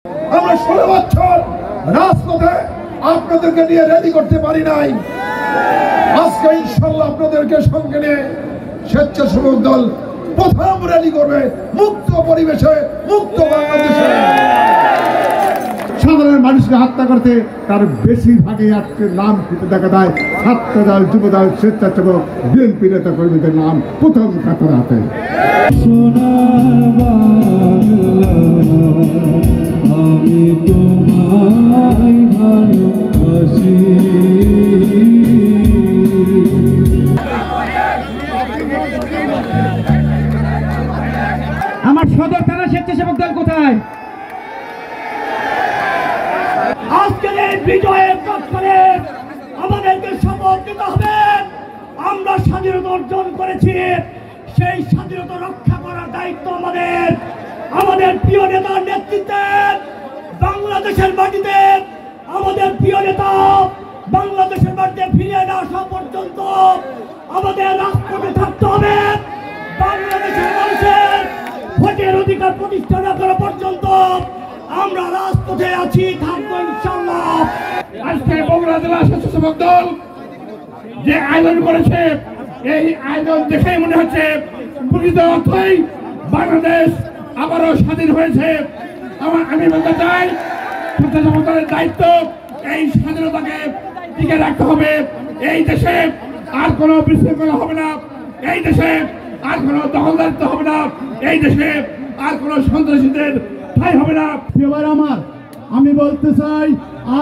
আমরা 16 বছর রাজপথে আপনাদেরকে নিয়ে রেডি করতে পারি নাই। আজকে ইনশাআল্লাহ আপনাদেরকে সঙ্গে নিয়ে স্বেচ্ছাসেবক দল প্রথম র্যালি করবে মুক্ত পরিবেশে, মুক্ত বাংলাদেশে। সাধারণ মানুষকে হত্যা করতে তার বেশিরভাগই আজকে নাম খুঁজে দেখা দেয় ছাত্র দল, যুব দল, স্বেচ্ছাসেবক, বিএনপি নেতা কর্মীদের নাম প্রথম কাতারে আছে। আমি তোমায় ভালোবাসি। আমার সদর থানা স্বেচ্ছাসেবক দল কোথায়? আজকের এই বিজয়ের প্রাক্কালে আমাদেরকে শপথ নিতে হবে, আমরা স্বাধীনতা অর্জন করেছি, সেই স্বাধীনতা রক্ষা করার দায়িত্ব আমাদের। আমাদের প্রিয় নেতার নেতৃত্বে বাংলাদেশের মাটিতে আমাদের প্রিয় নেতা বাংলাদেশের মাটিতে ফিরে না আসা পর্যন্ত আমাদের রাজপথে থাকতে হবে। বাংলাদেশের মানুষের ভোটের অধিকার প্রতিষ্ঠা না করা পর্যন্ত আমরা রাজপথে আছি, থাকবো ইনশাআল্লাহ। আজকে বগুড়া জেলা স্বেচ্ছাসেবক দল যে আয়োজন করেছে, এই আয়োজন দেখে মনে হচ্ছে প্রকৃত অর্থই বাংলাদেশ আবারও স্বাধীন হয়েছে। আমি বলতে চাই, স্বেচ্ছাসেবক দলের দায়িত্ব এই স্বাধীনতাকে টিকে রাখতে হবে। এই দেশে আর কোনো বিশৃঙ্খলা হবে না, এই দেশে আর কোনো দখলদারিত্ব হবে না, এই দেশে আর কোনো সন্ত্রাসীদের ঠাঁই হবে না। এবার আমি বলতে চাই,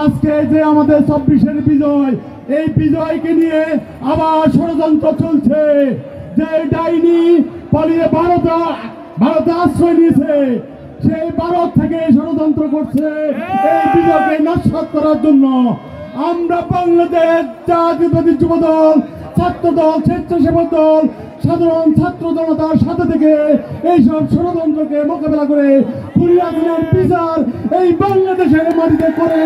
আজকে যে আমাদের 24-এর বিজয়, এই বিজয়কে নিয়ে আবার ষড়যন্ত্র চলছে। যে ডাইনি পালিয়ে ভারতে আশ্রয় নিয়েছে, সেই ভারত থেকে ষড়যন্ত্র করছে এই বিজয়কে নস্যাৎ করার জন্য। আমরা বাংলাদেশ জাতীয়তাবাদী যুব দল, ছাত্র দল, স্বেচ্ছাসেবক দল, সাধারণ ছাত্র জনতার সাথে থেকে এইসব ষড়যন্ত্রকে মোকাবেলা করে খুনির বিচার এই বাংলাদেশের মাটিতে করে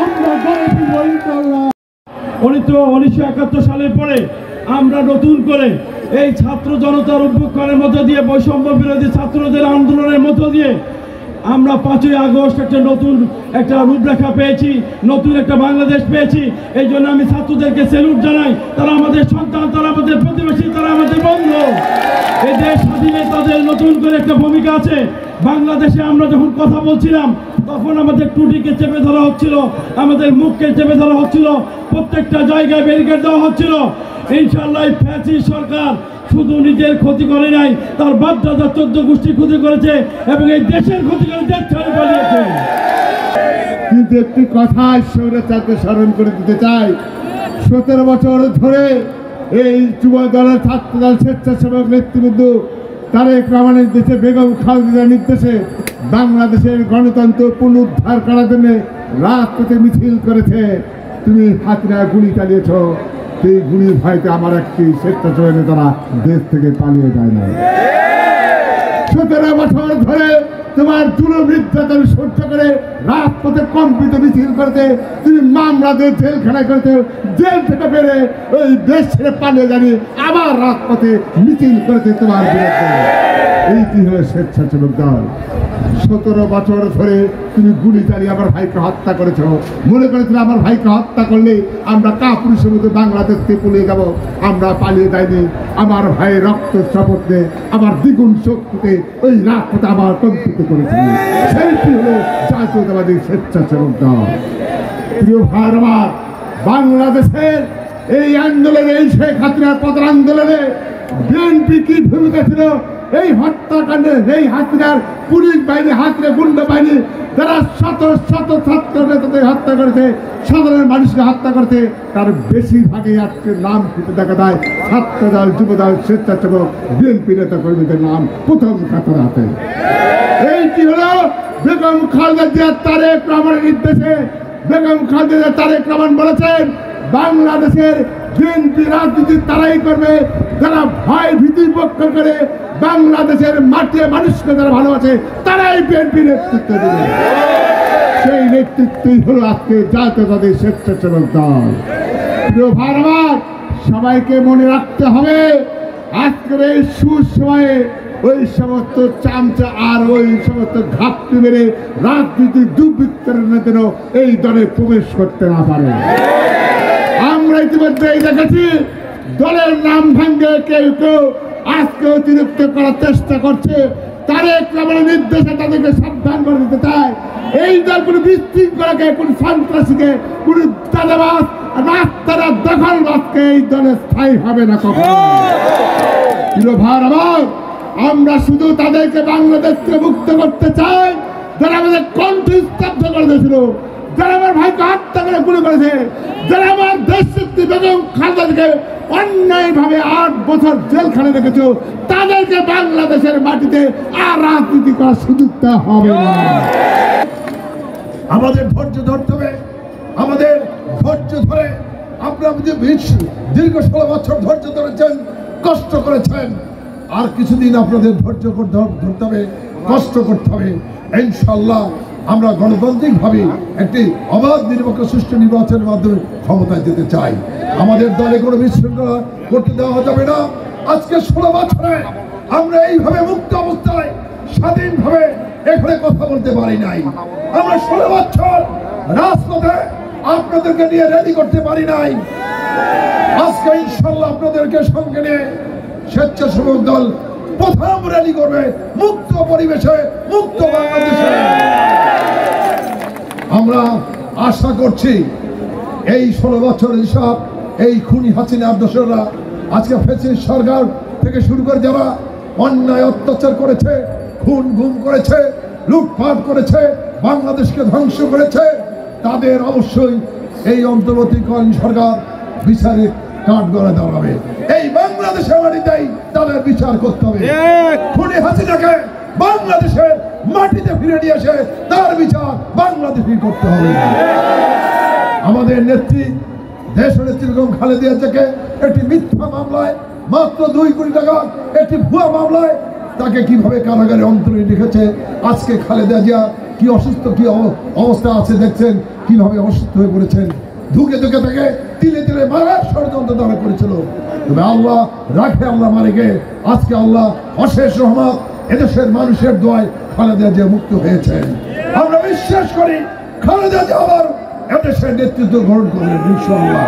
আমরা গড়ে তুলব ইনশাআল্লাহ। 1971 সালের পরে আমরা নতুন করে এই ছাত্র জনতার অভ্যুত্থানের মধ্য দিয়ে, বৈষম্য বিরোধী ছাত্রদের আন্দোলনের মধ্য দিয়ে আমরা 5ই আগস্ট নতুন একটা রূপরেখা পেয়েছি, নতুন একটা বাংলাদেশ পেয়েছি। এই জন্য আমি ছাত্রদেরকে স্যালুট জানাই। তারা আমাদের সন্তান, তারা আমাদের প্রতিবেশী, তারা আমাদের বন্ধু। এই দেশ স্বাধীনে তাদের নতুন করে একটা ভূমিকা আছে। বাংলাদেশে আমরা যখন কথা বলছিলাম তখন আমাদের টুটিকে চেপে ধরা হচ্ছিল, আমাদের মুখকে চেপে ধরা হচ্ছিল, প্রত্যেকটা জায়গায় ব্যারিকেড দেওয়া হচ্ছিল। ইনশাআল্লাহ ফ্যাসিস্ট সরকার শুধু নিজের ক্ষতি করে নাই, তার বাপ-দাদা 14 গোষ্ঠী ক্ষতি করেছে এবং এই দেশের ক্ষতি করে দেশ ছেড়ে পালিয়েছে। কিন্তু একটি কথা স্বৈরাচারকে স্মরণ করে দিতে চাই, 17 বছর ধরে এই যুব দলের, ছাত্র দল, স্বেচ্ছাসেবক নেতৃবৃন্দ তারেক রহমানের দেশে বেগম খালেদার নির্দেশে বাংলাদেশের গণতন্ত্র পুনরুদ্ধার করার জন্য রাজপথে মিছিল করেছে। তুমি হাতিরা গুলি চালিয়েছ, সেই গুলির ভয়তে আমার একটি স্বেচ্ছাসেবক নেতারা দেশ থেকে পালিয়ে যায় না। 17 বছর ধরে তোমার জুলুম নির্যাতন সহ্য করে রাজপথে কম্পিত মিছিল করতে, তুমি মামলাদের জেলখানায় করতে, জেল থেকে বেড়ে ওই দেশ ছেড়ে পালিয়ে জানি আবার রাজপথে মিছিল করতে তোমার বিরুদ্ধে। এইটি হলো স্বেচ্ছাসেবক দল। 17 বছর ধরে তুমি গুলি চালিয়ে আমার ভাইকে হত্যা করেছ। মনে করেছিল আমার ভাইকে হত্যা করলে আমরা কাপুরুষের মধ্যে বাংলাদেশ থেকে পালিয়ে যাব। আমরা পালিয়ে যাইনি। আমার ভাইয়ের রক্ত শপথে আমার দ্বিগুণ শক্তিতে ওই রাজপথে আবার কম্পিত করেছিল। সেইটি হলো জাতীয়তাবাদী স্বেচ্ছাসেবক দল। প্রিয় ভাই আমার, বাংলাদেশের এই আন্দোলনে, এই শেখ হাসিনার পতন আন্দোলনে বিএনপি কি ভূমিকা ছিল? এই হত্যাকাণ্ডে এই হাসিনার পুলিশ বাহিনী, হাসিনা গুন্ডা বাহিনী যারা শত শত ছাত্র নেতাদের হত্যা করেছে, সাধারণ মানুষকে হত্যা করতে, তার বেশিরভাগই আজকে নাম খুঁজে দেখা দেয় ছাত্র দল, যুব দল, স্বেচ্ছাসেবক, বিএনপি নেতা কর্মীদের নাম প্রথম কাতারে আছে। এইটি হলো বেগম খালেদা জিয়া তারেক রহমানের নির্দেশে। বেগম খালেদা জিয়া তারেক রহমান বলেছেন, বাংলাদেশের বিএনপি রাজনীতি তারাই করবে যারা ভয় ভীতির পক্ষ করে বাংলাদেশের মাটি মানুষকে যারা ভালোবাসে, তারাই বিএনপি নেতৃত্ব দেবে। সেই নেতৃত্বই হলো আজকে জাতীয়তাবাদী স্বেচ্ছাসেবক দল। প্রিয় ভাই আমার, সবাইকে মনে রাখতে হবে, আজকের এই সুসময়ে ওই সমস্ত চামচা আর ওই সমস্ত ঘাপটি মেরে রাজনীতির দুর্বৃত্তের যেন এই দলে প্রবেশ করতে না পারে। আমরা ইতিমধ্যে দেখেছি দলের নাম ভাঙ্গে কেউ কেউ আজকে অতিরিক্ত করার চেষ্টা করছে। তারেক রহমানের নির্দেশে তাদেরকে সাবধান করে দিতে চায়। এই দল কোনো বিশৃঙ্খলাকে, কোনো সন্ত্রাসীকে, কোনো চাঁদাবাজ রাস্তার দখলবাজকে এই দলে স্থায়ী হবে না কখনো। ভার আমার, আমরা শুধু তাদেরকে বাংলাদেশ থেকে মুক্ত করতে চাই যারা আমাদের কণ্ঠ স্তব্ধ করে দিয়েছিল, যারা আমার ভাইকে হত্যা করে গুলি করেছে, যারা আমার দেশনেত্রী বেগম খালেদাকে অন্যায়ভাবে 8 বছর জেলখানে রেখেছ, তাদেরকে বাংলাদেশের মাটিতে আর রাজনীতি করার সুযোগ দেওয়া হবে না। আমাদের ধৈর্য ধরতে হবে। আমাদের ধৈর্য ধরে আপনারা যে দীর্ঘ 16 বছর ধৈর্য ধরেছেন, কষ্ট করেছেন, আর কিছুদিন আপনাদের ধৈর্য ধরতে হবে, কষ্ট করতে হবে। ইনশাআল্লাহ আমরা গণতান্ত্রিকভাবে একটি অবাধ নিরপেক্ষ সুষ্ঠু নির্বাচনের মাধ্যমে ক্ষমতায় যেতে চাই। আমাদের দলে কোনো বিশৃঙ্খলা করতে দেওয়া যাবে না। আজকে 16 বছরে আমরা এইভাবে মুক্ত অবস্থায় স্বাধীনভাবে এখানে কথা বলতে পারি নাই। আমরা 16 বছর রাজপথে আপনাদেরকে নিয়ে রেডি করতে পারি নাই। আজকে ইনশাআল্লাহ আপনাদেরকে সঙ্গে নিয়ে স্বেচ্ছাসেবক দল প্রথম র্যালি করবে মুক্ত পরিবেশে, মুক্ত বাংলাদেশে। আমরা আশা করছি এই 16 বছরের হিসাব এই খুনি হাসিনার দোসররা আজকে ফ্যাসিস্ট সরকার থেকে শুরু করে যারা অন্যায় অত্যাচার করেছে, খুন গুম করেছে, লুটপাট করেছে, বাংলাদেশকে ধ্বংস করেছে, তাদের অবশ্যই এই অন্তর্বর্তীকালীন সরকার বিচারে কাঠগড়ায় দাঁড়াবে। এই বাংলাদেশের মাটিতেই তাদের বিচার করতে হবে। খুনি হাসিনাকে বাংলাদেশের মাটিতে ফিরে নিয়ে এসে তার বিচার বাংলাদেশই করতে হবে। আমাদের নেত্রী দেশনেত্রী বেগম খালেদা জিয়াকে একটি মিথ্যা মামলায় মাত্র 2 কোটি টাকা একটি ভুয়া মামলায় তাকে কিভাবে কারাগারে অন্তরে রেখেছে। আজকে খালেদা জিয়া কি অসুস্থ, কি অবস্থা আছে দেখছেন, কিভাবে অসুস্থ হয়ে পড়েছেন। ধুকে ধুকে তাকে তিলে তিলে মারার ষড়যন্ত্র দ্বারা করেছিল। তবে আল্লাহ রাখে, আল্লাহ মালিকে আজকে আল্লাহ অশেষ রহমত, এদেশের মানুষের দোয়ায় খালেদা জিয়া মুক্ত হয়েছেন। আমরা বিশ্বাস করি খালেদা জিয়া আবার এদেশের নেতৃত্ব গ্রহণ করবেন ইনশাআল্লাহ।